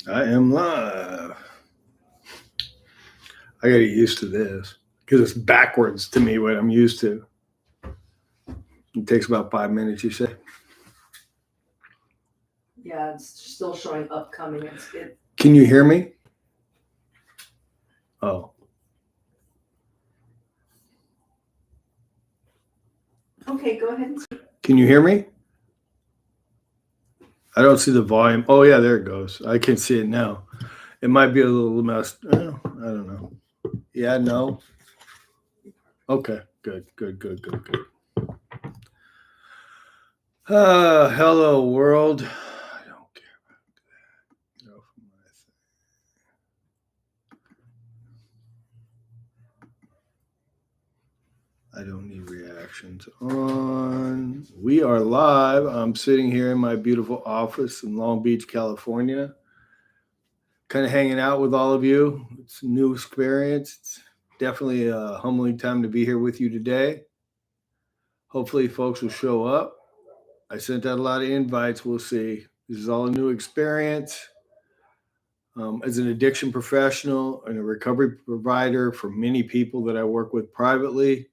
I am live. I got to get used to this because it's backwards to me what I'm used to. It takes about 5 minutes, you say? Yeah, it's still showing upcoming. Can you hear me? Oh, Okay, go ahead and can you hear me? I don't see the volume. Oh, yeah, there it goes. I can see it now. It might be a little messed. Oh, I don't know. Yeah, no. Okay, good, good, good, good, good. Hello, world. I don't care about that. Get off of my thing. I don't need reactions on. We are live. I'm sitting here in my beautiful office in Long Beach, California, kind of hanging out with all of you. It's a new experience. It's definitely a humbling time to be here with you today. Hopefully, folks will show up. I sent out a lot of invites. We'll see. This is all a new experience. As an addiction professional and a recovery provider for many people that I work with privately,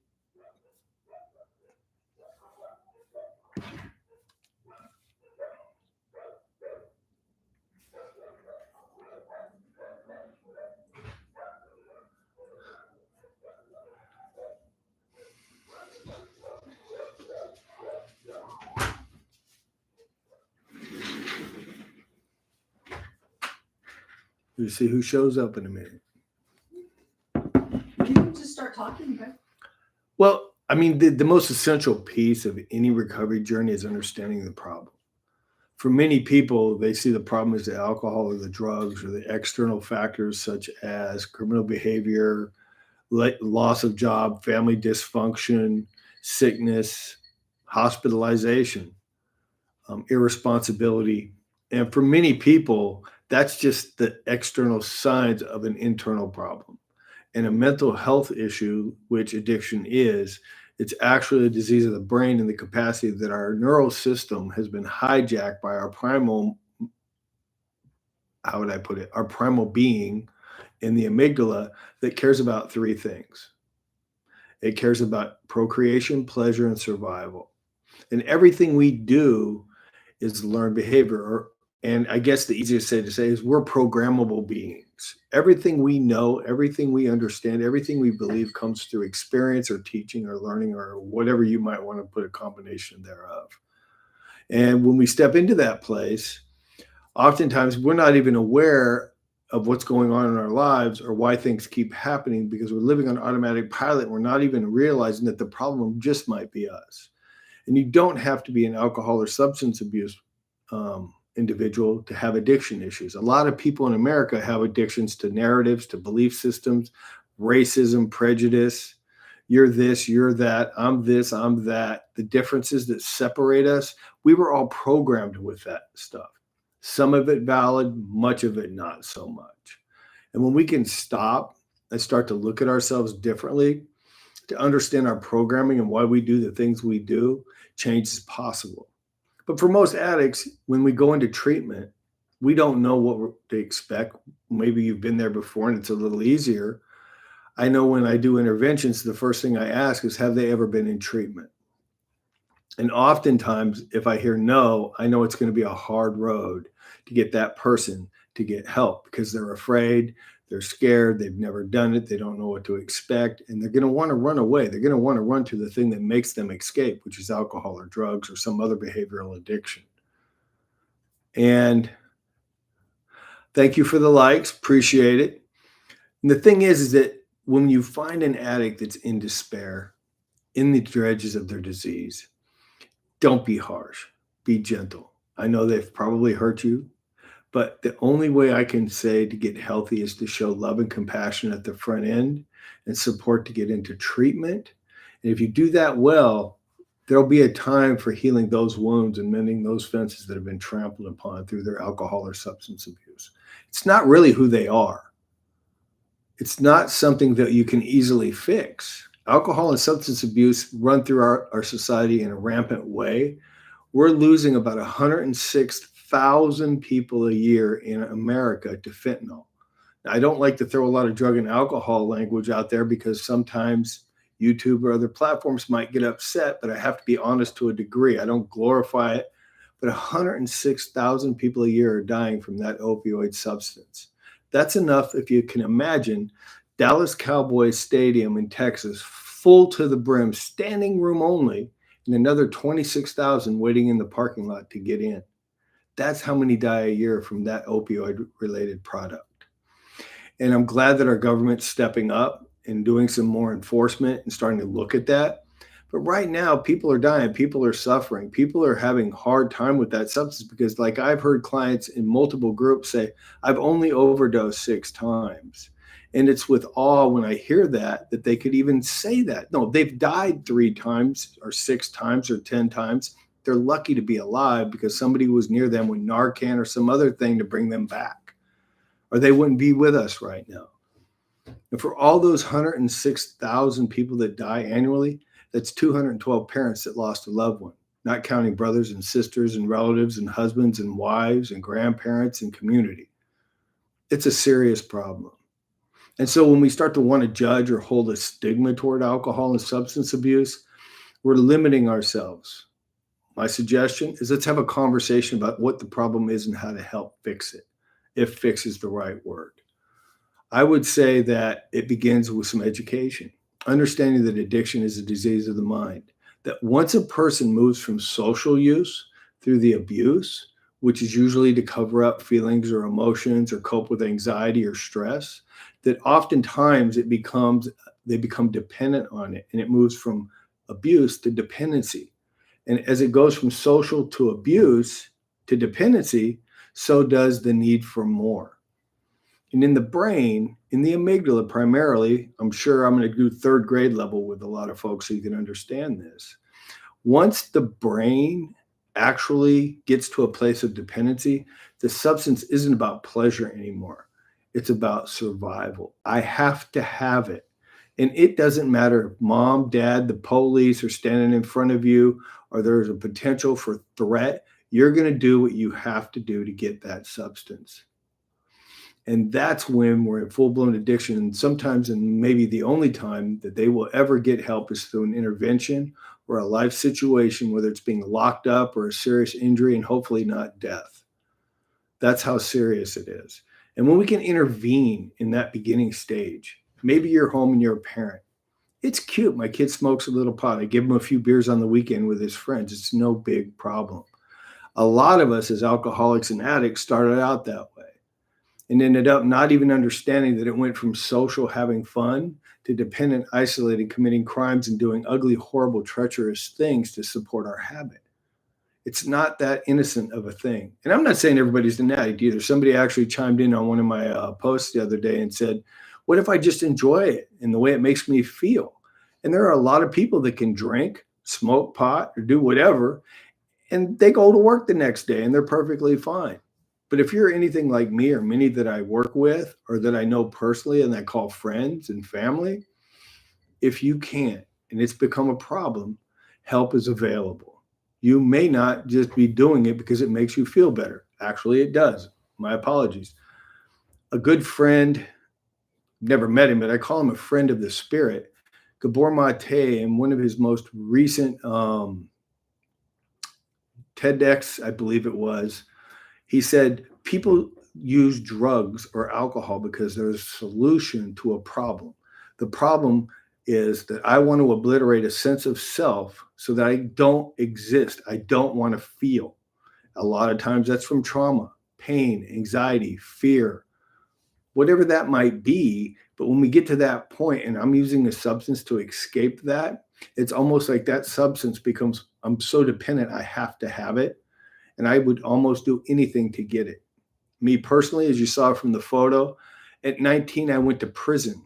we'll see who shows up in a minute. you can just start talking. Okay? Well, I mean, the most essential piece of any recovery journey is understanding the problem. For many people, they see the problem as the alcohol or the drugs or the external factors such as criminal behavior, loss of job, family dysfunction, sickness, hospitalization, irresponsibility. And for many people, that's just the external signs of an internal problem. And a mental health issue, which addiction is, it's actually a disease of the brain and the capacity that our neural system has been hijacked by our primal, how would I put it, our primal being in the amygdala that cares about three things. It cares about procreation, pleasure, and survival. And everything we do is learned behavior. And I guess the easiest way to say is we're programmable beings. Everything we know, everything we understand, everything we believe comes through experience or teaching or learning or whatever you might want to put a combination thereof. And when we step into that place, oftentimes we're not even aware of what's going on in our lives or why things keep happening because we're living on automatic pilot. We're not even realizing that the problem just might be us. And you don't have to be an alcohol or substance abuse individual to have addiction issues. A lot of people in America have addictions to narratives, to belief systems, racism, prejudice. You're this, you're that, I'm this, I'm that. The differences that separate us, we were all programmed with that stuff. Some of it valid, much of it not so much. And when we can stop and start to look at ourselves differently, to understand our programming and why we do the things we do, change is possible. But for most addicts, when we go into treatment, we don't know what to expect. Maybe you've been there before and it's a little easier. I know when I do interventions, the first thing I ask is, have they ever been in treatment? And oftentimes, if I hear no, I know it's going to be a hard road to get that person to get help because they're afraid, they're scared, they've never done it, they don't know what to expect, and they're going to want to run away. They're going to want to run to the thing that makes them escape, which is alcohol or drugs or some other behavioral addiction. And thank you for the likes, appreciate it. And the thing is that when you find an addict that's in despair, in the dredges of their disease, don't be harsh, be gentle. I know they've probably hurt you, but the only way I can say to get healthy is to show love and compassion at the front end and support to get into treatment. And if you do that well, there'll be a time for healing those wounds and mending those fences that have been trampled upon through their alcohol or substance abuse. It's not really who they are. It's not something that you can easily fix. Alcohol and substance abuse run through our society in a rampant way. We're losing about 100,000 people a year in America to fentanyl. Now, I don't like to throw a lot of drug and alcohol language out there because sometimes YouTube or other platforms might get upset, but I have to be honest to a degree. I don't glorify it, but 106,000 people a year are dying from that opioid substance. That's enough if you can imagine Dallas Cowboys Stadium in Texas, full to the brim, standing room only, and another 26,000 waiting in the parking lot to get in. That's how many die a year from that opioid related product. And I'm glad that our government's stepping up and doing some more enforcement and starting to look at that. But right now, people are dying, people are suffering, people are having a hard time with that substance because, like, I've heard clients in multiple groups say, I've only overdosed 6 times. And it's with awe when I hear that they could even say that. No, they've died 3 times or 6 times or 10 times. They're lucky to be alive because somebody was near them with Narcan or some other thing to bring them back, or they wouldn't be with us right now. And for all those 106,000 people that die annually, that's 212 parents that lost a loved one, not counting brothers and sisters and relatives and husbands and wives and grandparents and community. It's a serious problem. And so when we start to want to judge or hold a stigma toward alcohol and substance abuse, we're limiting ourselves. My suggestion is let's have a conversation about what the problem is and how to help fix it, if fix is the right word. I would say that it begins with some education, understanding that addiction is a disease of the mind, that once a person moves from social use through the abuse, which is usually to cover up feelings or emotions or cope with anxiety or stress, that oftentimes they become dependent on it, and it moves from abuse to dependency. And as it goes from social to abuse to dependency, so does the need for more. And in the brain, in the amygdala primarily, I'm sure I'm going to do 3rd grade level with a lot of folks so you can understand this. Once the brain actually gets to a place of dependency, the substance isn't about pleasure anymore. It's about survival. I have to have it. And it doesn't matter if mom, dad, the police are standing in front of you, or there's a potential for threat. You're going to do what you have to do to get that substance. And that's when we're in full-blown addiction. And sometimes, and maybe the only time that they will ever get help is through an intervention or a life situation, whether it's being locked up or a serious injury, and hopefully not death. That's how serious it is. And when we can intervene in that beginning stage, maybe you're home and you're a parent. It's cute. My kid smokes a little pot. I give him a few beers on the weekend with his friends. It's no big problem. A lot of us as alcoholics and addicts started out that way and ended up not even understanding that it went from social having fun to dependent, isolated, committing crimes and doing ugly, horrible, treacherous things to support our habit. It's not that innocent of a thing. And I'm not saying everybody's an addict either. Somebody actually chimed in on one of my posts the other day and said, what if I just enjoy it and the way it makes me feel? And there are a lot of people that can drink, smoke pot, or do whatever, and they go to work the next day and they're perfectly fine. But if you're anything like me or many that I work with or that I know personally and I call friends and family, if you can't and it's become a problem, help is available. You may not just be doing it because it makes you feel better. Actually, it does. My apologies. A good friend, never met him, but I call him a friend of the spirit, Gabor Mate, in one of his most recent TEDx, I believe it was, he said, people use drugs or alcohol because there's a solution to a problem. The problem is that I want to obliterate a sense of self so that I don't exist. I don't want to feel. A lot of times that's from trauma, pain, anxiety, fear, whatever that might be. But when we get to that point and I'm using a substance to escape that, it's almost like that substance becomes, I'm so dependent, I have to have it. And I would almost do anything to get it. Me personally, as you saw from the photo, at 19, I went to prison.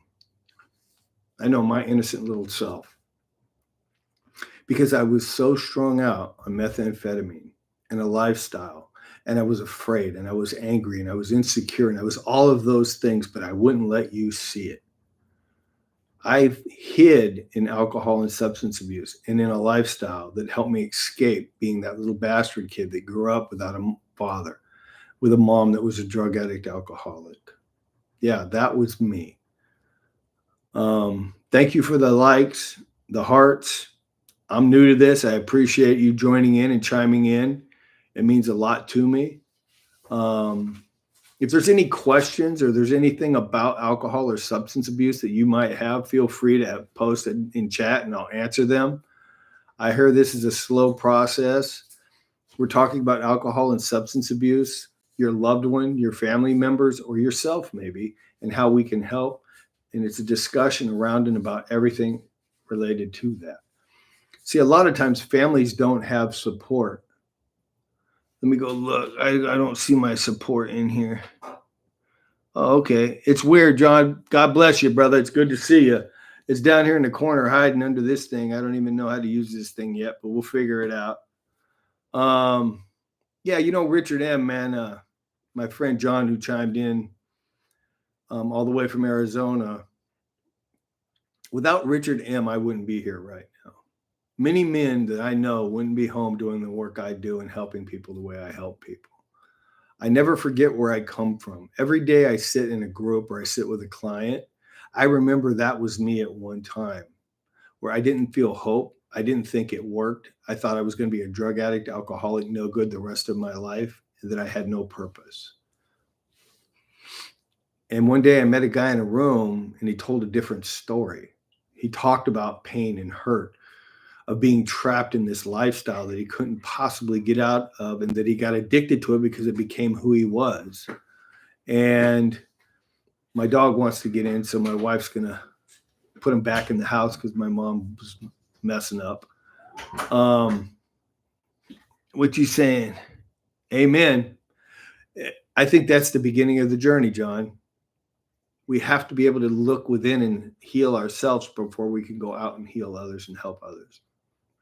I know, my innocent little self. Because I was so strung out on methamphetamine and a lifestyle, and I was afraid, and I was angry, and I was insecure, and I was all of those things, but I wouldn't let you see it. I hid in alcohol and substance abuse and in a lifestyle that helped me escape being that little bastard kid that grew up without father with a mom that was a drug addict alcoholic. Yeah, that was me. Thank you for the likes, the hearts. I'm new to this. I appreciate you joining in and chiming in. It means a lot to me. If there's any questions or there's anything about alcohol or substance abuse that you might have, feel free to post it in chat and I'll answer them. I hear this is a slow process. We're talking about alcohol and substance abuse, your loved one, your family members, or yourself maybe, and how we can help. And it's a discussion around and about everything related to that. See, a lot of times families don't have support. Let me go look. I don't see my support in here. Oh, okay. It's weird, John. God bless you, brother. It's good to see you. It's down here in the corner hiding under this thing. I don't even know how to use this thing yet, but we'll figure it out. Yeah, Richard M., man, my friend John, who chimed in all the way from Arizona. Without Richard M., I wouldn't be here right now. Many men that I know wouldn't be home doing the work I do and helping people the way I help people. I never forget where I come from. Every day I sit in a group or I sit with a client, I remember that was me at one time where I didn't feel hope. I didn't think it worked. I thought I was going to be a drug addict, alcoholic, no good the rest of my life, and that I had no purpose. And one day I met a guy in a room and he told a different story. He talked about pain and hurt of being trapped in this lifestyle that he couldn't possibly get out of, and that he got addicted to it because it became who he was. And my dog wants to get in, so my wife's going to put him back in the house because my mom was messing up. What you saying? Amen. I think that's the beginning of the journey, John. We have to be able to look within and heal ourselves before we can go out and heal others and help others.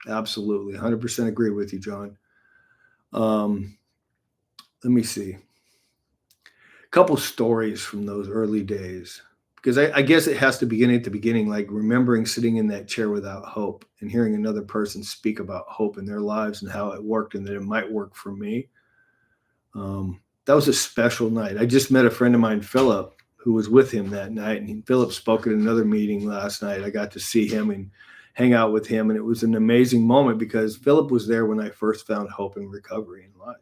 Absolutely. 100% agree with you, John. Let me see. A couple stories from those early days, because I guess it has to begin at the beginning, like remembering sitting in that chair without hope and hearing another person speak about hope in their lives and how it worked and that it might work for me. That was a special night. I just met a friend of mine, Philip, who was with him that night. And Philip spoke at another meeting last night. I got to see him and hang out with him. And it was an amazing moment because Philip was there when I first found hope and recovery in life.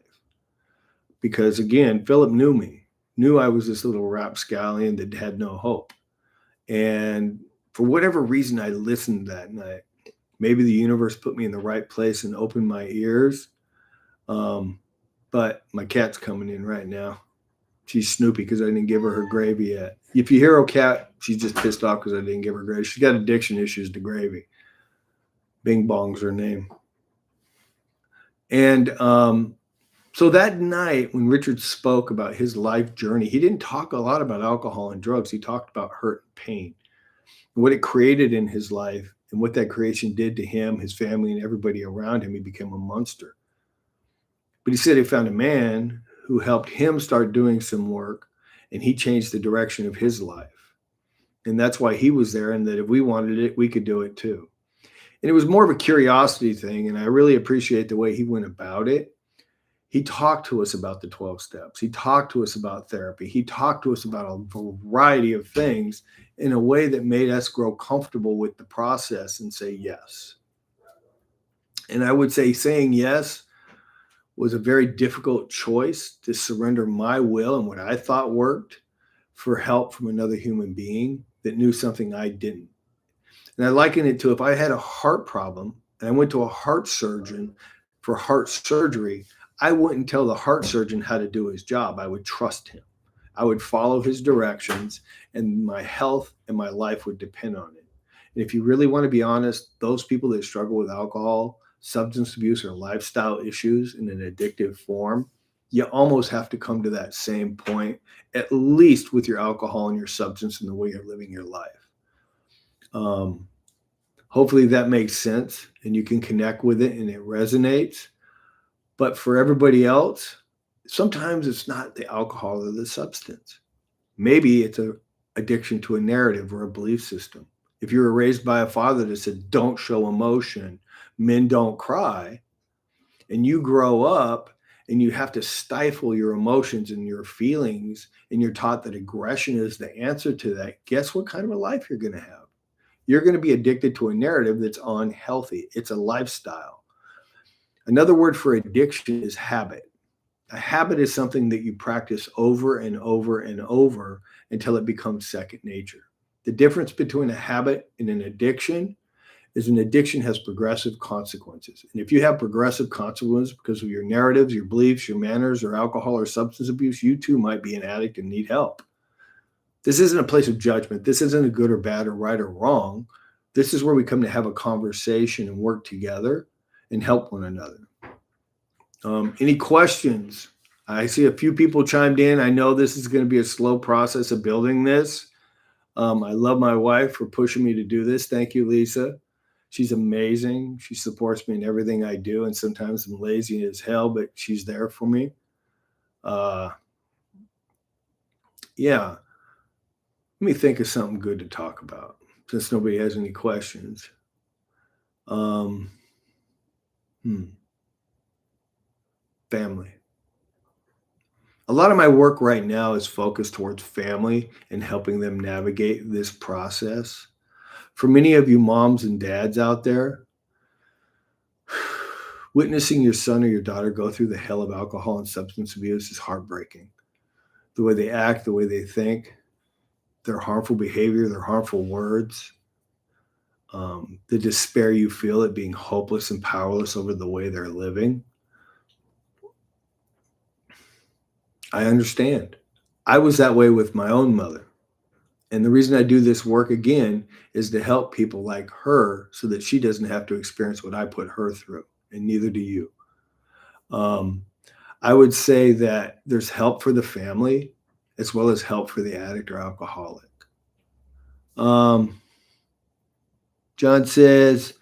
Because again, Philip knew I was this little rapscallion that had no hope. And for whatever reason, I listened that night. Maybe the universe put me in the right place and opened my ears. But my cat's coming in right now. She's Snoopy because I didn't give her gravy yet. If you hear a cat, she's just pissed off because I didn't give her gravy. She's got addiction issues to gravy. Bing Bong's her name. And so that night when Richard spoke about his life journey, he didn't talk a lot about alcohol and drugs. He talked about hurt and pain, and what it created in his life and what that creation did to him, his family, and everybody around him. He became a monster. But he said he found a man who helped him start doing some work, and he changed the direction of his life. And that's why he was there, and that if we wanted it, we could do it too. And it was more of a curiosity thing, and I really appreciate the way he went about it. He talked to us about the 12 steps. He talked to us about therapy. He talked to us about a variety of things in a way that made us grow comfortable with the process and say yes. And I would say saying yes was a very difficult choice, to surrender my will and what I thought worked for help from another human being that knew something I didn't. And I liken it to if I had a heart problem and I went to a heart surgeon for heart surgery, I wouldn't tell the heart surgeon how to do his job. I would trust him. I would follow his directions, and my health and my life would depend on it. And if you really want to be honest, those people that struggle with alcohol, substance abuse, or lifestyle issues in an addictive form, you almost have to come to that same point, at least with your alcohol and your substance and the way you're living your life. Hopefully that makes sense and you can connect with it and it resonates. But for everybody else, sometimes it's not the alcohol or the substance. Maybe it's an addiction to a narrative or a belief system. If you were raised by a father that said, don't show emotion, men don't cry, and you grow up and you have to stifle your emotions and your feelings, and you're taught that aggression is the answer to that, guess what kind of a life you're going to have? You're going to be addicted to a narrative that's unhealthy. It's a lifestyle. Another word for addiction is habit. A habit is something that you practice over and over and over until it becomes second nature. The difference between a habit and an addiction is an addiction has progressive consequences. And if you have progressive consequences because of your narratives, your beliefs, your manners, or alcohol or substance abuse, you too might be an addict and need help. This isn't a place of judgment. This isn't a good or bad or right or wrong. This is where we come to have a conversation and work together and help one another. Any questions? I see a few people chimed in. I know this is going to be a slow process of building this. I love my wife for pushing me to do this. Thank you, Lisa. She's amazing. She supports me in everything I do. And sometimes I'm lazy as hell, but she's there for me. Yeah. Let me think of something good to talk about since nobody has any questions. Family. A lot of my work right now is focused towards family and helping them navigate this process. For many of you moms and dads out there, witnessing your son or your daughter go through the hell of alcohol and substance abuse is heartbreaking. The way they act, the way they think, their harmful behavior, their harmful words, the despair you feel at being hopeless and powerless over the way they're living. I understand. I was that way with my own mother. And the reason I do this work again is to help people like her so that she doesn't have to experience what I put her through, and neither do you. I would say that there's help for the family as well as help for the addict or alcoholic. John says,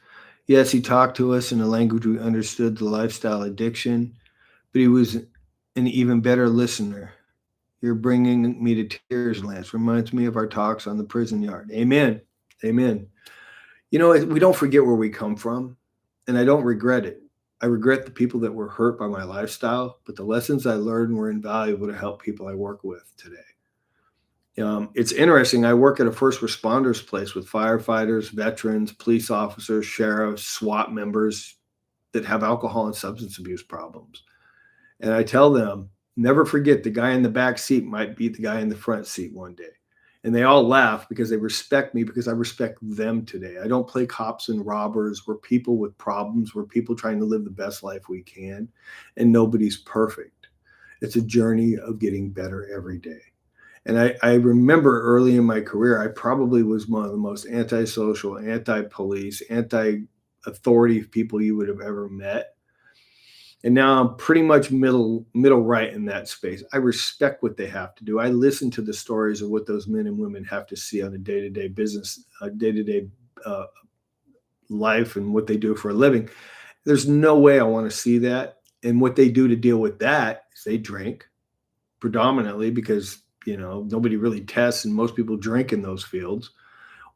yes, he talked to us in a language we understood, the lifestyle addiction, but he was an even better listener. You're bringing me to tears, Lance. Reminds me of our talks on the prison yard. Amen. Amen. You know, we don't forget where we come from, and I don't regret it. I regret the people that were hurt by my lifestyle, but the lessons I learned were invaluable to help people I work with today. It's interesting. I work at a first responders place with firefighters, veterans, police officers, sheriffs, SWAT members that have alcohol and substance abuse problems. And I tell them, never forget the guy in the back seat might beat the guy in the front seat one day. And they all laugh because they respect me because I respect them today. I don't play cops and robbers. We're people with problems. We're people trying to live the best life we can. And nobody's perfect. It's a journey of getting better every day. And I remember early in my career, I probably was one of the most antisocial, anti-police, anti-authority people you would have ever met. And now I'm pretty much middle right in that space. I respect what they have to do. I listen to the stories of what those men and women have to see on a day-to-day business, day-to-day life and what they do for a living. There's no way I want to see that. And what they do to deal with that is they drink predominantly because, you know, nobody really tests and most people drink in those fields,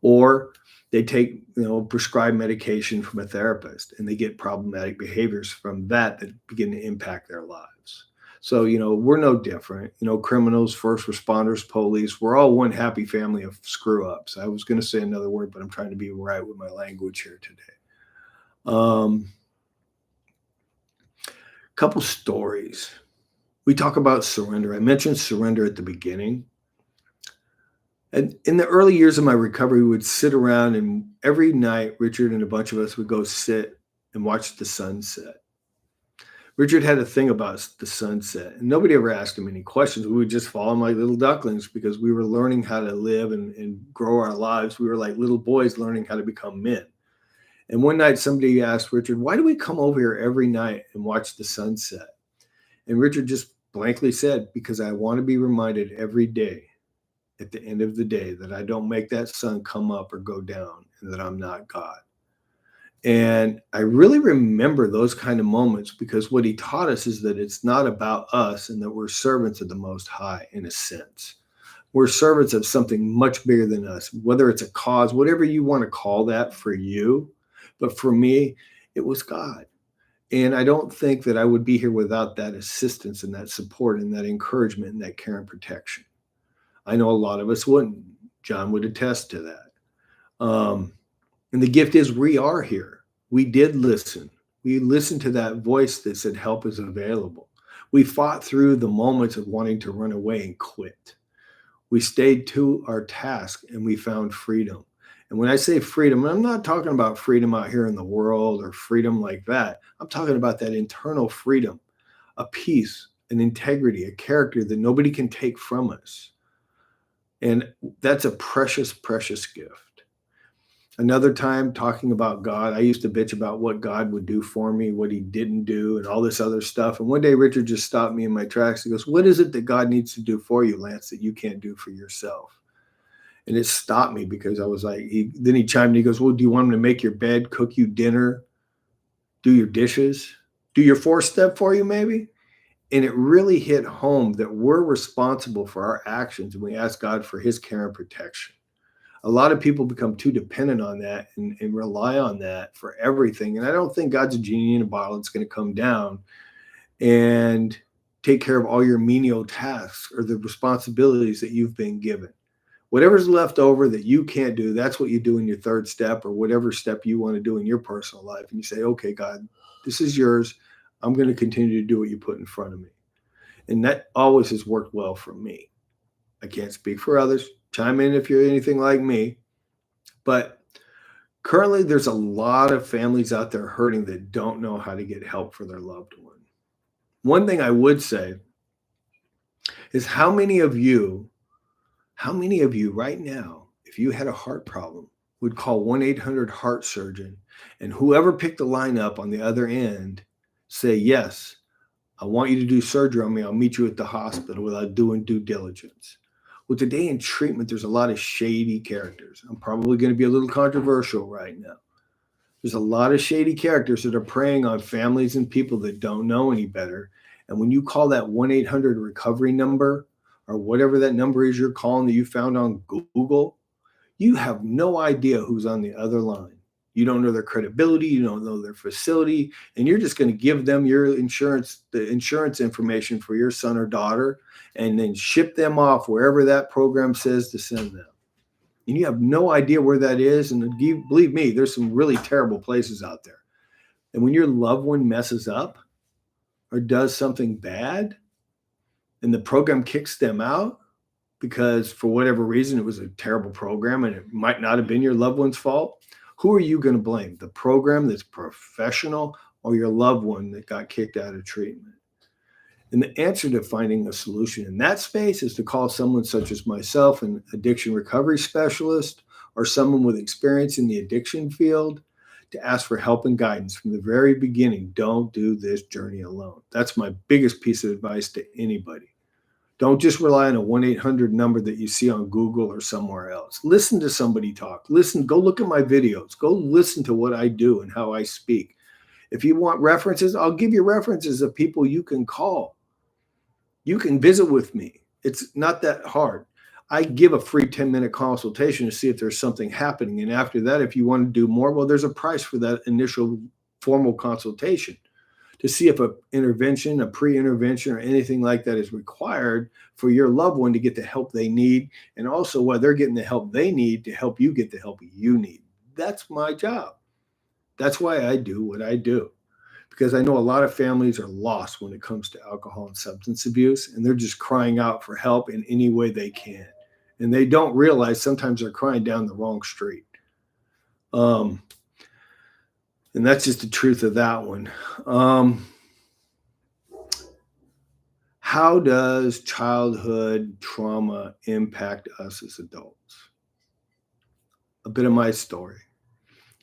or they take, prescribed medication from a therapist and they get problematic behaviors from that begin to impact their lives. So, we're no different, criminals, first responders, police, we're all one happy family of screw ups. I was going to say another word, but I'm trying to be right with my language here today. Couple stories. We talk about surrender. I mentioned surrender at the beginning. And in the early years of my recovery, we would sit around and every night, Richard and a bunch of us would go sit and watch the sunset. Richard had a thing about the sunset and nobody ever asked him any questions. We would just follow him like little ducklings because we were learning how to live and grow our lives. We were like little boys learning how to become men. And one night somebody asked Richard, why do we come over here every night and watch the sunset? And Richard just blankly said, because I want to be reminded every day at the end of the day that I don't make that sun come up or go down and that I'm not God. And I really remember those kind of moments because what he taught us is that it's not about us and that we're servants of the Most High in a sense. We're servants of something much bigger than us, whether it's a cause, whatever you want to call that for you. But for me, it was God. And I don't think that I would be here without that assistance and that support and that encouragement and that care and protection. I know a lot of us wouldn't. John would attest to that. And the gift is we are here. We did listen. We listened to that voice that said help is available. We fought through the moments of wanting to run away and quit. We stayed to our task and we found freedom. And when I say freedom, I'm not talking about freedom out here in the world or freedom like that. I'm talking about that internal freedom, a peace, an integrity, a character that nobody can take from us. And that's a precious, precious gift. Another time talking about God, I used to bitch about what God would do for me, what he didn't do, and all this other stuff. And one day Richard just stopped me in my tracks. He goes, "What is it that God needs to do for you, Lance, that you can't do for yourself?" And it stopped me because I was like, then he chimed in. He goes, "Well, do you want him to make your bed, cook you dinner, do your dishes, do your 4-step for you maybe?" And it really hit home that we're responsible for our actions and we ask God for his care and protection. A lot of people become too dependent on that and rely on that for everything. And I don't think God's a genie in a bottle that's going to come down and take care of all your menial tasks or the responsibilities that you've been given. Whatever's left over that you can't do, that's what you do in your 3rd step or whatever step you want to do in your personal life. And you say, "Okay, God, this is yours. I'm going to continue to do what you put in front of me." And that always has worked well for me. I can't speak for others. Chime in if you're anything like me. But currently, there's a lot of families out there hurting that don't know how to get help for their loved one. One thing I would say is how many of you right now, if you had a heart problem, would call 1-800-HEART surgeon and whoever picked the line up on the other end say, "Yes, I want you to do surgery on me. I'll meet you at the hospital without doing due diligence." Well, today in treatment, there's a lot of shady characters. I'm probably going to be a little controversial right now. There's a lot of shady characters that are preying on families and people that don't know any better. And when you call that 1-800 recovery number or whatever that number is you're calling that you found on Google, you have no idea who's on the other line. You don't know their credibility, you don't know their facility, and you're just going to give them your insurance, the insurance information for your son or daughter, and then ship them off wherever that program says to send them. And you have no idea where that is. And believe me, there's some really terrible places out there. And when your loved one messes up or does something bad and the program kicks them out because for whatever reason it was a terrible program and it might not have been your loved one's fault, who are you going to blame? The program that's professional or your loved one that got kicked out of treatment? And the answer to finding a solution in that space is to call someone such as myself, an addiction recovery specialist, or someone with experience in the addiction field to ask for help and guidance from the very beginning. Don't do this journey alone. That's my biggest piece of advice to anybody. Don't just rely on a 1-800 number that you see on Google or somewhere else. Listen to somebody talk. Listen, go look at my videos. Go listen to what I do and how I speak. If you want references, I'll give you references of people you can call. You can visit with me. It's not that hard. I give a free 10-minute consultation to see if there's something happening. And after that, if you want to do more, well, there's a price for that initial formal consultation to see if a intervention, a pre-intervention, or anything like that is required for your loved one to get the help they need, and also while they're getting the help they need to help you get the help you need. That's my job. That's why I do what I do, because I know a lot of families are lost when it comes to alcohol and substance abuse, and they're just crying out for help in any way they can. And they don't realize sometimes they're crying down the wrong street. And that's just the truth of that one. How does childhood trauma impact us as adults? A bit of my story.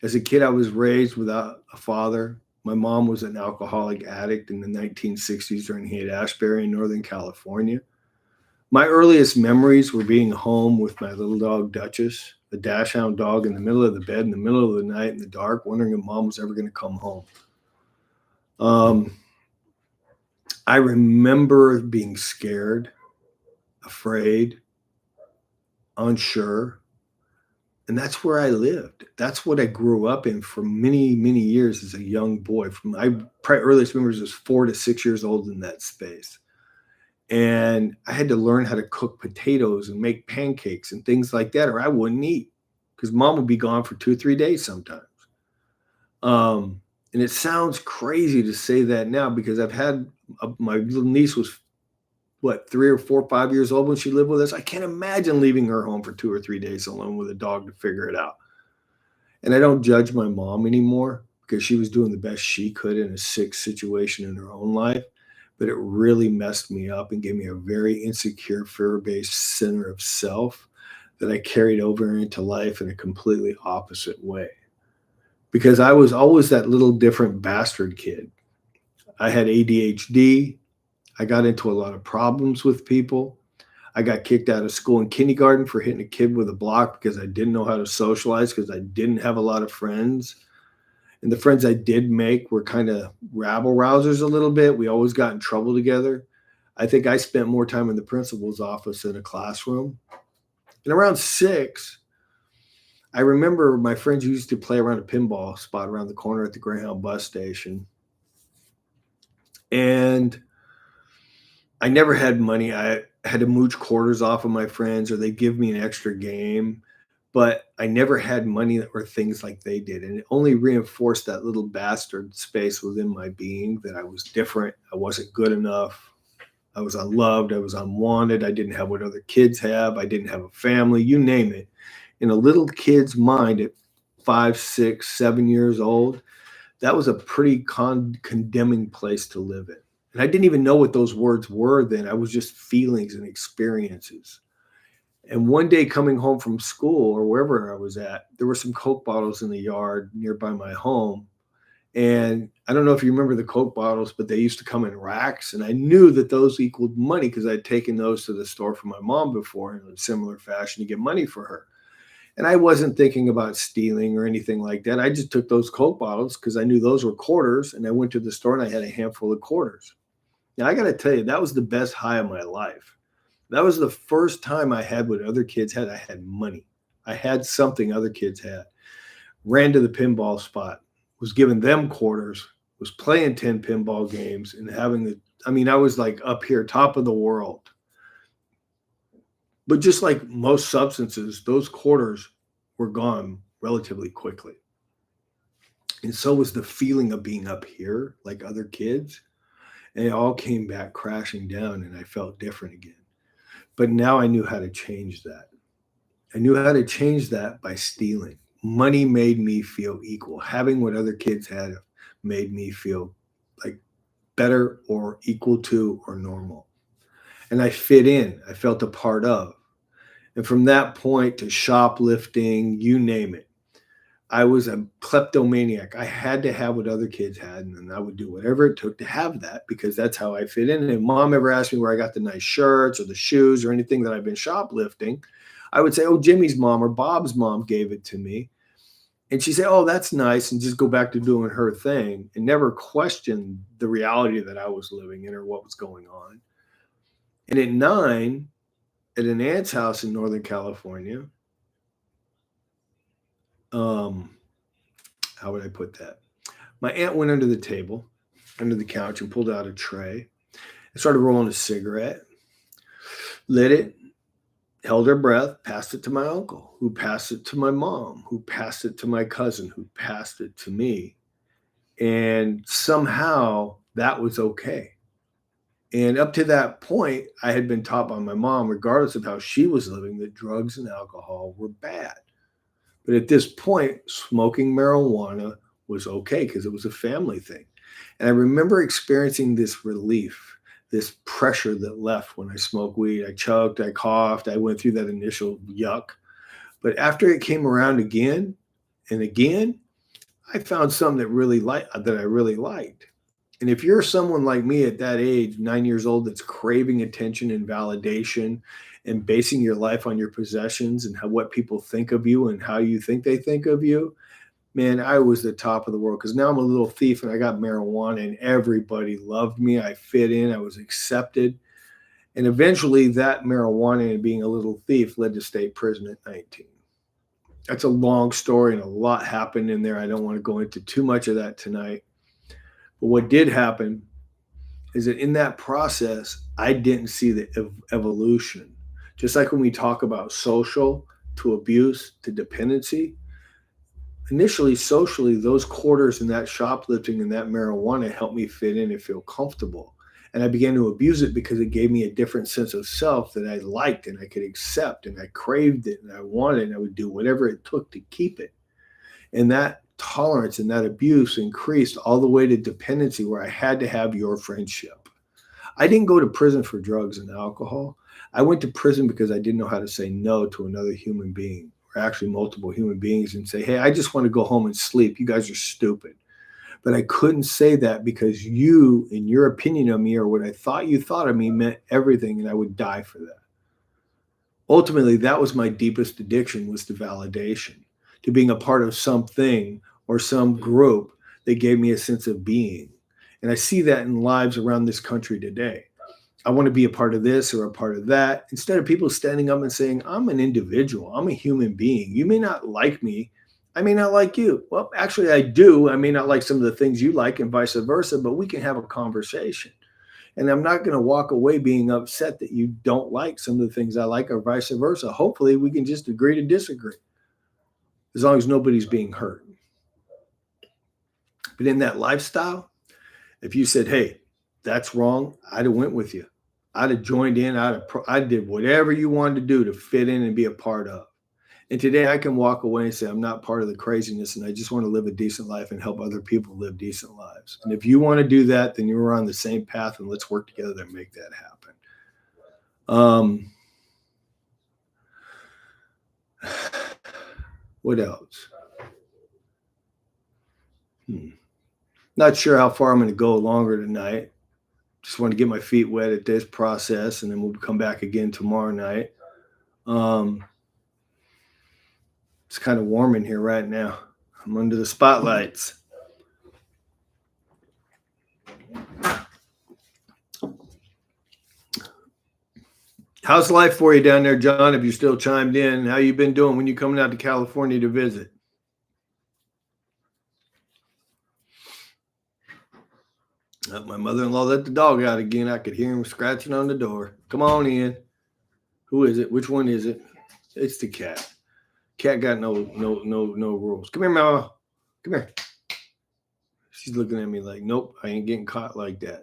As a kid, I was raised without a father. My mom was an alcoholic addict in the 1960s during Haight-Ashbury in Northern California. My earliest memories were being home with my little dog, Duchess, a dachshund dog, in the middle of the bed, in the middle of the night, in the dark, wondering if mom was ever going to come home. I remember being scared, afraid, unsure, And that's where I lived. That's what I grew up in for many, many years as a young boy. From my earliest memories was 4 to 6 years old in that space. And I had to learn how to cook potatoes and make pancakes and things like that, or I wouldn't eat because mom would be gone for 2, 3 days sometimes. And it sounds crazy to say that now because I've had my little niece was what 3 or 4, 5 years old when she lived with us. I can't imagine leaving her home for 2 or 3 days alone with a dog to figure it out. And I don't judge my mom anymore because she was doing the best she could in a sick situation in her own life. But it really messed me up and gave me a very insecure, fear based center of self that I carried over into life in a completely opposite way. Because I was always that little different bastard kid. I had ADHD. I got into a lot of problems with people. I got kicked out of school in kindergarten for hitting a kid with a block because I didn't know how to socialize because I didn't have a lot of friends. And the friends I did make were kind of rabble rousers a little bit. We always got in trouble together. I think I spent more time in the principal's office than a classroom. And around 6, I remember my friends used to play around a pinball spot around the corner at the Greyhound bus station. And I never had money. I had to mooch quarters off of my friends or they'd give me an extra game, but I never had money or things like they did. And it only reinforced that little bastard space within my being that I was different. I wasn't good enough. I was unloved. I was unwanted. I didn't have what other kids have. I didn't have a family, you name it. In a little kid's mind at 5, 6, 7 years old, that was a pretty condemning place to live in. And I didn't even know what those words were then. I was just feelings and experiences. And one day coming home from school or wherever I was at, there were some Coke bottles in the yard nearby my home. And I don't know if you remember the Coke bottles, but they used to come in racks. And I knew that those equaled money because I'd taken those to the store for my mom before in a similar fashion to get money for her. And I wasn't thinking about stealing or anything like that. I just took those Coke bottles because I knew those were quarters. And I went to the store and I had a handful of quarters. Now, I got to tell you, that was the best high of my life. That was the first time I had what other kids had. I had money. I had something other kids had. Ran to the pinball spot, was giving them quarters, was playing 10 pinball games and I was like up here, top of the world. But just like most substances, those quarters were gone relatively quickly. And so was the feeling of being up here like other kids. And it all came back crashing down and I felt different again. But now I knew how to change that. I knew how to change that by stealing. Money made me feel equal. Having what other kids had made me feel like better or equal to or normal. And I fit in. I felt a part of. And from that point to shoplifting, you name it, I was a kleptomaniac. I had to have what other kids had, and then I would do whatever it took to have that because that's how I fit in. And if mom ever asked me where I got the nice shirts or the shoes or anything that I've been shoplifting, I would say, oh, Jimmy's mom or Bob's mom gave it to me. And she'd say, oh, that's nice, and just go back to doing her thing and never question the reality that I was living in or what was going on. And at 9, at an aunt's house in Northern California, how would I put that? My aunt went under the table, under the couch, and pulled out a tray and started rolling a cigarette, lit it, held her breath, passed it to my uncle, who passed it to my mom, who passed it to my cousin, who passed it to me. And somehow that was okay. And up to that point, I had been taught by my mom, regardless of how she was living, that drugs and alcohol were bad. But at this point, smoking marijuana was okay because it was a family thing. And I remember experiencing this relief, this pressure that left when I smoked weed. I choked, I coughed, I went through that initial yuck. But after it came around again and again, I found something that I really liked. And if you're someone like me at that age, 9 years old, that's craving attention and validation and basing your life on your possessions and what people think of you and how you think they think of you, man, I was the top of the world because now I'm a little thief and I got marijuana and everybody loved me. I fit in, I was accepted. And eventually that marijuana and being a little thief led to state prison at 19. That's a long story and a lot happened in there. I don't want to go into too much of that tonight. But what did happen is that in that process, I didn't see the evolution. Just like when we talk about social to abuse to dependency, initially socially, those quarters and that shoplifting and that marijuana helped me fit in and feel comfortable. And I began to abuse it because it gave me a different sense of self that I liked and I could accept and I craved it and I wanted it and I would do whatever it took to keep it. And that tolerance and that abuse increased all the way to dependency where I had to have your friendship. I didn't go to prison for drugs and alcohol. I went to prison because I didn't know how to say no to another human being, or actually multiple human beings, and say, hey, I just want to go home and sleep. You guys are stupid. But I couldn't say that because you and your opinion of me or what I thought you thought of me meant everything, and I would die for that. Ultimately, that was my deepest addiction, was to validation, to being a part of something or some group that gave me a sense of being. And I see that in lives around this country today. I want to be a part of this or a part of that. Instead of people standing up and saying, I'm an individual, I'm a human being. You may not like me. I may not like you. Well, actually, I do. I may not like some of the things you like and vice versa, but we can have a conversation. And I'm not going to walk away being upset that you don't like some of the things I like or vice versa. Hopefully, we can just agree to disagree as long as nobody's being hurt. But in that lifestyle, if you said, hey, that's wrong, I'd have went with you. I'd have joined in. I did whatever you wanted to do to fit in and be a part of. And today I can walk away and say, I'm not part of the craziness and I just want to live a decent life and help other people live decent lives. And if you want to do that, then you're on the same path and let's work together to make that happen. What else? Not sure how far I'm going to go longer tonight. Just want to get my feet wet at this process, and then we'll come back again tomorrow night. It's kind of warm in here right now. I'm under the spotlights. How's life for you down there, John, if you're still chimed in? How you been doing when you coming out to California to visit? My mother-in-law let the dog out again. I could hear him scratching on the door. Come on in. Who is it? Which one is it? It's the cat. Cat got no rules. Come here, Mama. Come here. She's looking at me like, nope, I ain't getting caught like that.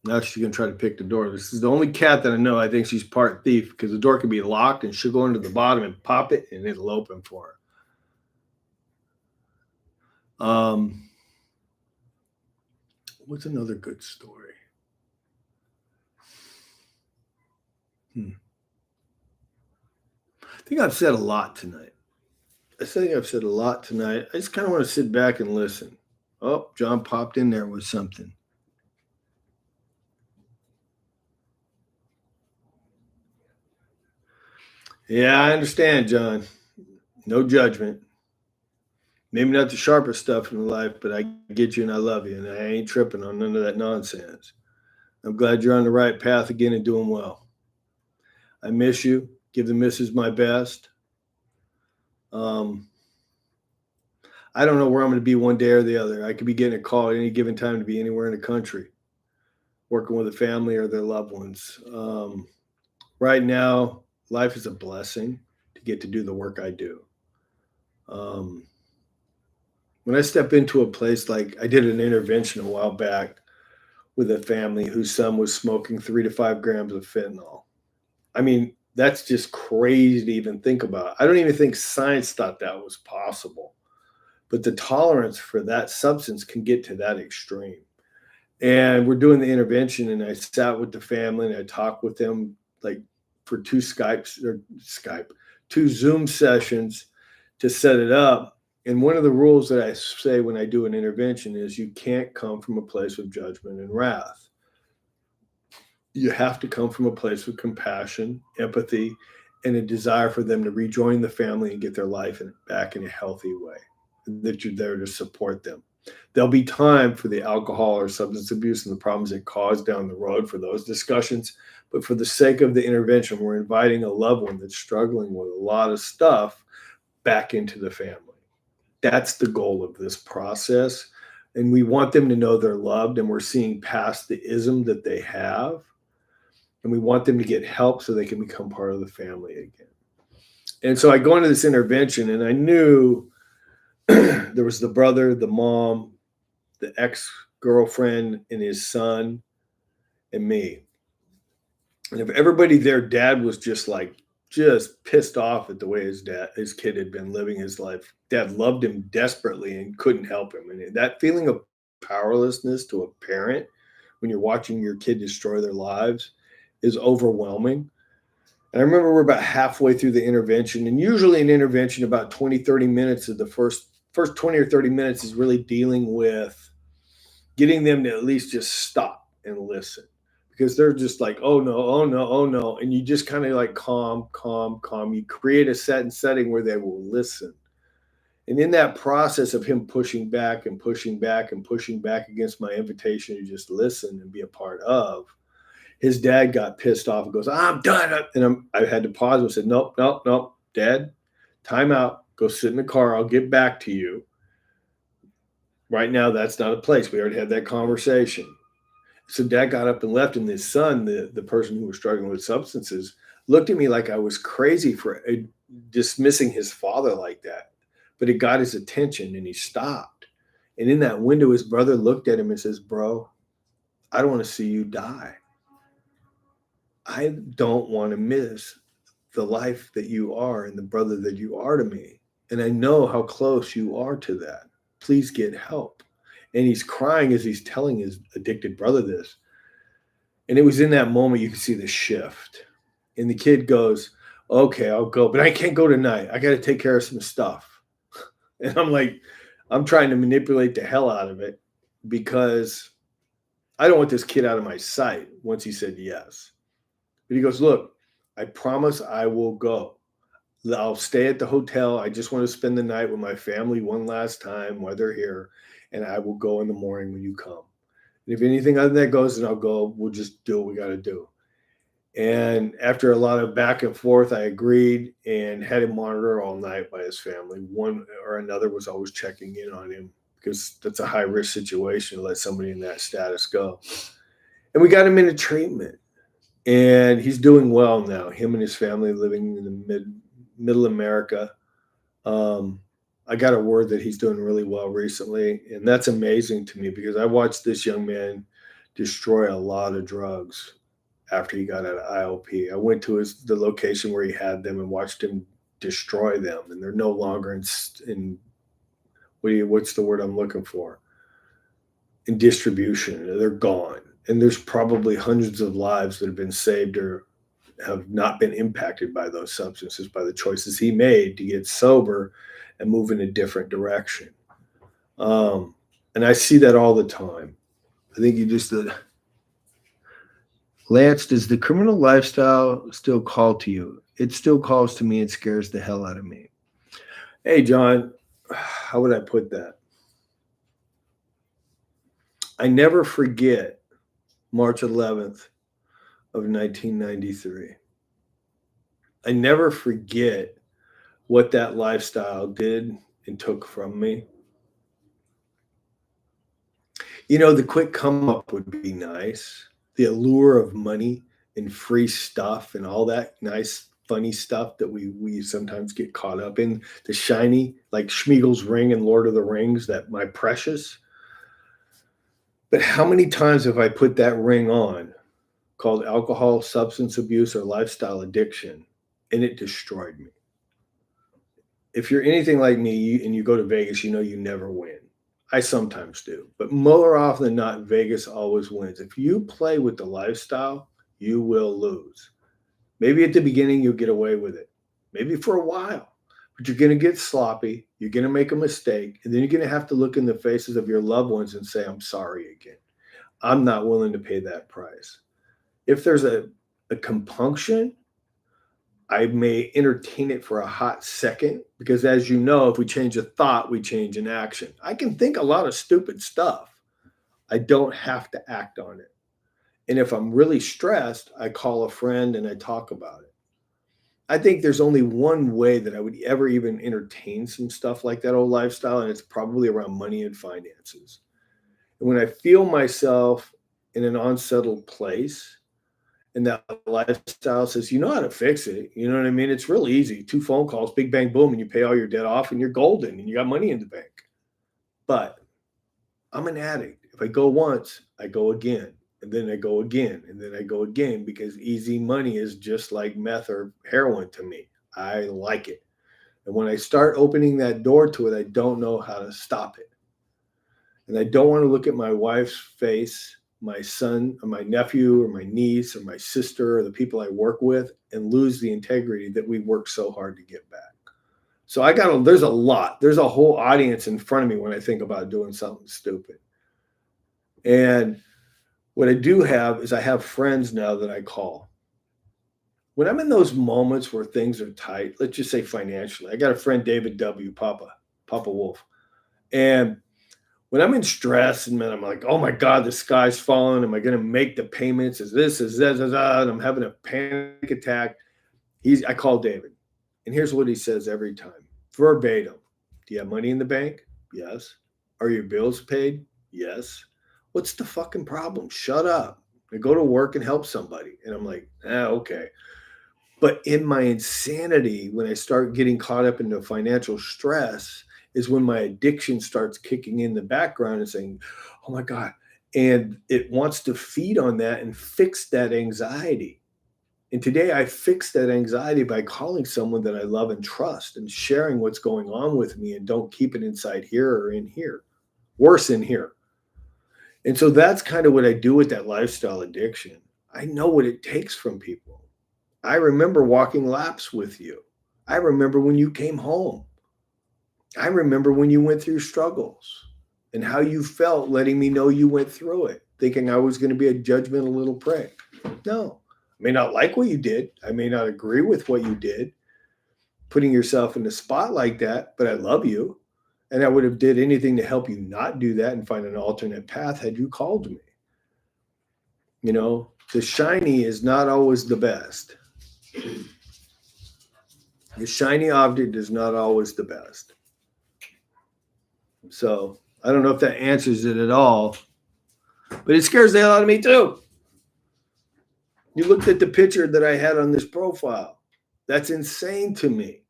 Now she's gonna try to pick the door. This is the only cat that I know. I think she's part thief because the door can be locked and she'll go into the bottom and pop it and it'll open for her. What's another good story? I think I've said a lot tonight. I just kind of want to sit back and listen. Oh, John popped in there with something. Yeah, I understand, John. No judgment. Maybe not the sharpest stuff in life, but I get you and I love you, and I ain't tripping on none of that nonsense. I'm glad you're on the right path again and doing well. I miss you. Give the missus my best. I don't know where I'm going to be one day or the other. I could be getting a call at any given time to be anywhere in the country, working with a family or their loved ones. Right now, life is a blessing to get to do the work I do. When I step into a place, like I did an intervention a while back with a family whose son was smoking 3 to 5 grams of fentanyl. I mean, that's just crazy to even think about. I don't even think science thought that was possible. But the tolerance for that substance can get to that extreme. And we're doing the intervention, and I sat with the family and I talked with them like for 2 Zoom sessions to set it up. And one of the rules that I say when I do an intervention is you can't come from a place of judgment and wrath. You have to come from a place of compassion, empathy, and a desire for them to rejoin the family and get their life back in a healthy way, that you're there to support them. There'll be time for the alcohol or substance abuse and the problems it caused down the road for those discussions. But for the sake of the intervention, we're inviting a loved one that's struggling with a lot of stuff, back into the family. That's the goal of this process. And we want them to know they're loved, and we're seeing past the ism that they have. And we want them to get help so they can become part of the family again. And so I go into this intervention, and I knew there was the brother, the mom, the ex-girlfriend, and his son, and me. And if everybody there, dad was just pissed off at the way his kid had been living his life. Dad loved him desperately and couldn't help him. And that feeling of powerlessness to a parent when you're watching your kid destroy their lives is overwhelming. And I remember we're about halfway through the intervention, and usually an intervention about 20, 30 minutes of the first 20 or 30 minutes is really dealing with getting them to at least just stop and listen, because they're just like, oh no, oh no, oh no. And you just kind of like calm. You create a setting where they will listen. And in that process of him pushing back and pushing back and pushing back against my invitation to just listen and be a part of, his dad got pissed off and goes, I'm done. And I had to pause and said, nope, Dad, time out. Go sit in the car. I'll get back to you. Right now, that's not a place. We already had that conversation. So dad got up and left, and his son, the person who was struggling with substances, looked at me like I was crazy for dismissing his father like that. But it got his attention, and he stopped. And in that window, his brother looked at him and says, bro, I don't want to see you die. I don't want to miss the life that you are and the brother that you are to me. And I know how close you are to that. Please get help. And he's crying as he's telling his addicted brother this. And it was in that moment you could see the shift. And the kid goes, okay, I'll go, but I can't go tonight. I got to take care of some stuff. And I'm like, I'm trying to manipulate the hell out of it because I don't want this kid out of my sight once he said yes. But he goes, look, I promise I will go. I'll stay at the hotel. I just want to spend the night with my family one last time while they're here. And I will go in the morning when you come. And if anything other than that goes, then I'll go. We'll just do what we got to do. And after a lot of back and forth, I agreed and had him monitored all night by his family. One or another was always checking in on him because that's a high risk situation to let somebody in that status go. And we got him into treatment. And he's doing well now. Him and his family living in the middle America. I got a word that he's doing really well recently. And that's amazing to me because I watched this young man destroy a lot of drugs after he got out of IOP. I went to the location where he had them and watched him destroy them. And they're no longer in what's the word I'm looking for? In distribution. They're gone. And there's probably hundreds of lives that have been saved or have not been impacted by those substances, by the choices he made to get sober and move in a different direction. And I see that all the time. I think you just Lance, does the criminal lifestyle still call to you? It still calls to me and scares the hell out of me. Hey, John, how would I put that? I never forget March 11th of 1993. I never forget what that lifestyle did and took from me. You know, the quick come up would be nice. The allure of money and free stuff and all that nice, funny stuff that we sometimes get caught up in. The shiny, like Schmiegel's ring and Lord of the Rings, that my precious. But how many times have I put that ring on called alcohol, substance abuse, or lifestyle addiction, and it destroyed me? If you're anything like me and you go to Vegas, you know you never win. I sometimes do, but more often than not, Vegas always wins. If you play with the lifestyle, you will lose. Maybe at the beginning, you'll get away with it. Maybe for a while, but you're going to get sloppy. You're going to make a mistake. And then you're going to have to look in the faces of your loved ones and say, I'm sorry again. I'm not willing to pay that price. If there's a compunction, I may entertain it for a hot second because, as you know, if we change a thought, we change an action. I can think a lot of stupid stuff. I don't have to act on it. And if I'm really stressed, I call a friend and I talk about it. I think there's only one way that I would ever even entertain some stuff like that old lifestyle, and it's probably around money and finances. And when I feel myself in an unsettled place, and that lifestyle says, you know how to fix it. You know what I mean? It's real easy. 2 phone calls, big bang, boom, and you pay all your debt off and you're golden and you got money in the bank. But I'm an addict. If I go once, I go again. And then I go again. And then I go again because easy money is just like meth or heroin to me. I like it. And when I start opening that door to it, I don't know how to stop it. And I don't want to look at my wife's face, my son or my nephew or my niece or my sister or the people I work with and lose the integrity that we worked so hard to get back. So there's a whole audience in front of me when I think about doing something stupid. And what I do have is I have friends now that I call. When I'm in those moments where things are tight, let's just say financially, I got a friend, David W. Papa Wolf. And when I'm in stress and man, I'm like, oh my God, the sky's falling. Am I going to make the payments? Is this, and I'm having a panic attack. I call David. And here's what he says every time, verbatim. Do you have money in the bank? Yes. Are your bills paid? Yes. What's the fucking problem? Shut up. I go to work and help somebody. And I'm like, okay. But in my insanity, when I start getting caught up into financial stress, is when my addiction starts kicking in the background and saying, oh my God. And it wants to feed on that and fix that anxiety. And today I fix that anxiety by calling someone that I love and trust and sharing what's going on with me and don't keep it inside here or in here. Worse in here. And so that's kind of what I do with that lifestyle addiction. I know what it takes from people. I remember walking laps with you. I remember when you came home. I remember when you went through struggles and how you felt letting me know you went through it, thinking I was going to be a judgmental little prick. No, I may not like what you did. I may not agree with what you did, putting yourself in the spot like that, but I love you. And I would have did anything to help you not do that and find an alternate path had you called me. You know, the shiny is not always the best. The shiny object is not always the best. So I don't know if that answers it at all, but it scares the hell out of me too. You looked at the picture that I had on this profile. That's insane to me.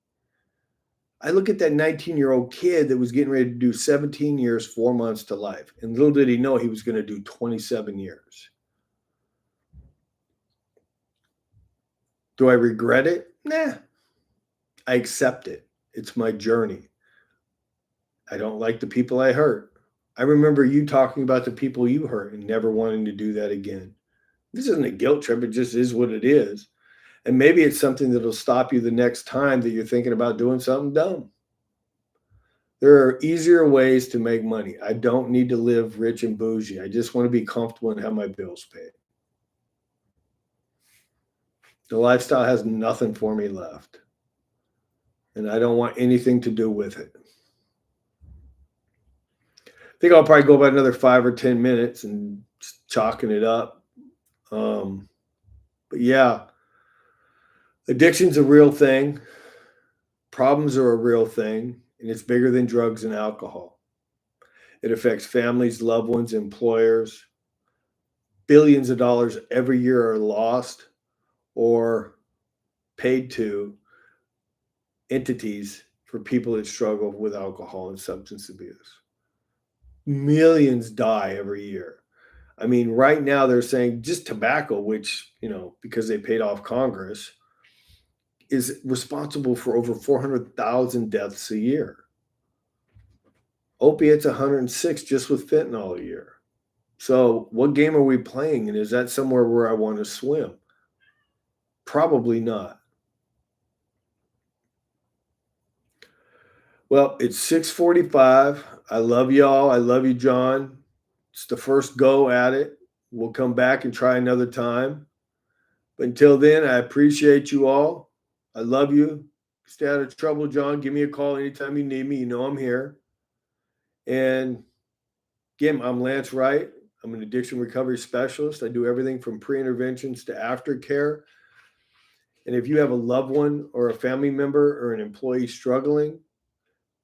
I look at that 19-year-old kid that was getting ready to do 17 years, 4 months to life. And little did he know he was going to do 27 years. Do I regret it? Nah. I accept it. It's my journey. I don't like the people I hurt. I remember you talking about the people you hurt and never wanting to do that again. This isn't a guilt trip. It just is what it is. And maybe it's something that'll stop you the next time that you're thinking about doing something dumb. There are easier ways to make money. I don't need to live rich and bougie. I just want to be comfortable and have my bills paid. The lifestyle has nothing for me left. And I don't want anything to do with it. I think I'll probably go about another 5 or 10 minutes and chalking it up. But yeah, addiction's a real thing. Problems are a real thing, and it's bigger than drugs and alcohol. It affects families, loved ones, employers. Billions of dollars every year are lost or paid to entities for people that struggle with alcohol and substance abuse. Millions die every year. I mean, right now they're saying just tobacco, which, because they paid off Congress, is responsible for over 400,000 deaths a year. Opiates, 106 just with fentanyl a year. So what game are we playing? And is that somewhere where I want to swim? Probably not. Well, it's 6:45. I love y'all. I love you, John. It's the first go at it. We'll come back and try another time. But until then, I appreciate you all. I love you. Stay out of trouble, John. Give me a call anytime you need me. You know I'm here. And again, I'm Lance Wright. I'm an addiction recovery specialist. I do everything from pre-interventions to aftercare. And if you have a loved one or a family member or an employee struggling,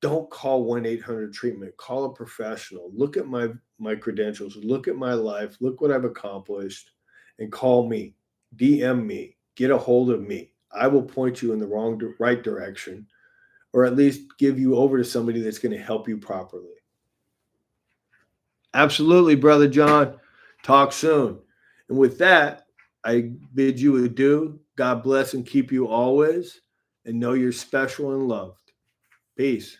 don't call 1-800-treatment. Call a professional. Look at my credentials. Look at my life. Look what I've accomplished, and call me. DM me. Get a hold of me. I will point you in the right direction, or at least give you over to somebody that's going to help you properly. Absolutely, Brother John. Talk soon. And with that, I bid you adieu. God bless and keep you always, and know you're special and loved. Peace.